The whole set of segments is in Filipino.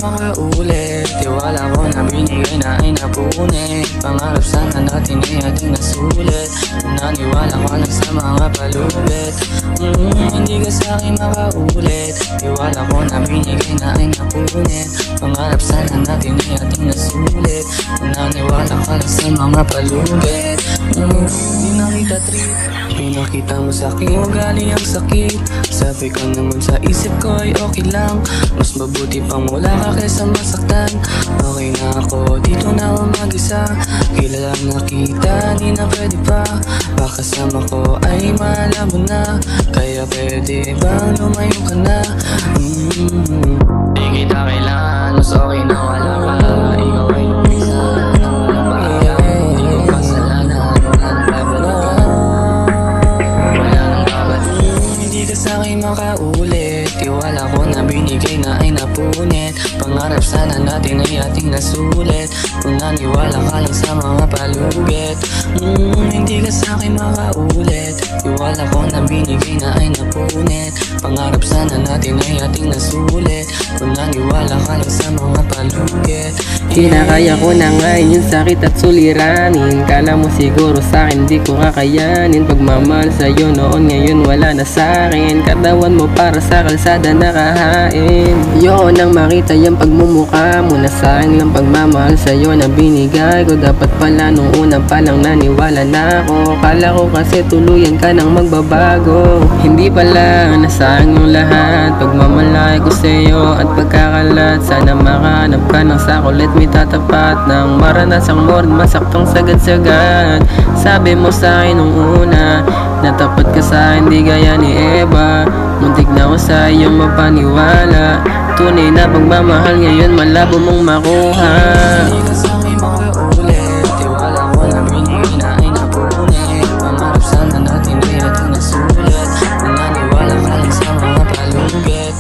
makaulit. Tiwala ko na binigay na ay napunit. Pangarap sana natin ay ating nasulit. Naniwala ko lang sa mga palugit. Hindi ka sa'kin makaulit. Tiwala ko na binigay na ay napunit. Pangarap sana natin ay ating nasulit. Naniwala ka lang sa mga palugit. Di na kita trip. Pinakita mo sa'king ugali ang sakit. Sabi ko naman sa isip ko ay okay lang. Mas mabuti pang wala ka kesa masaktan. Okay na ako, dito na ako mag-isa. Kilala na kita, di na pwede pa. Pakasama ko ay malabo na. Kaya pwede bang lumayo ka na? Di kita kailangan, mas okay na wala ka. Ikaw ay lumisa, wala pakiyak. Di ko kasalanan, walang babalikan. Wala nang babalik. Hindi ka sa'kin makaulit. Tiwala ko na binigay na ay napunit. Pangarap sana natin ay ating nasulit. Kung naniwala ka lang sa mga palugit. Hindi ka sa'kin makaulit. Tiwala ko na binigay na ay napunit. Pangarap sana natin ay ating nasulit. Kung naniwala ka lang sa mga palugit. Kinakaya ko na ngayon yung sakit at suliranin. Kala mo siguro sa'kin di ko kakayanin. Pagmamahal sa'yo noon ngayon wala na sa'kin. Katawan mo para sa kalsada nakahain. Yun ang makita yung pagmumukha mo na sa'kin lang pagmamahal sa'yo na binigay ko. Dapat pala nung una pa lang naniwala na ako. Kala ko kasi tuluyan ka nang magbabago. Hindi pala nasayang yung lahat. Pagmamalaki ko sa'yo at pagkakalat. Sana makahanap ka ng sakulit may tatapat ng maranasang mo rin masaktong sagad-sagad. Sabi mo sa'kin nung una natapat ka sa'kin di gaya ni Eva. Muntik na ako sa iyong mapaniwala. Tunay na pagmamahal ngayon malabo mong makuha. Hindi ka sa'kin makaulit. Tiwala ko na binigay na ay napunit. Pangarap sana natin ay ating nasulit. Kung naniwala ka lang sa mga palugit.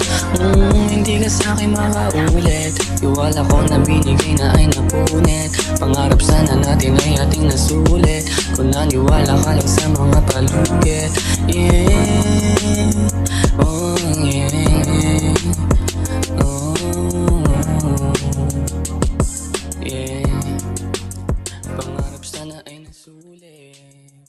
Hindi ka sa'kin makaulit. Tiwala ko na binigay na ay napunit. Pangarap sana natin ay ating nasulit. Kung naniwala ka lang sa mga palugit. Yeah, oh yeah, oh yeah. Pangarap sana ay nasulit.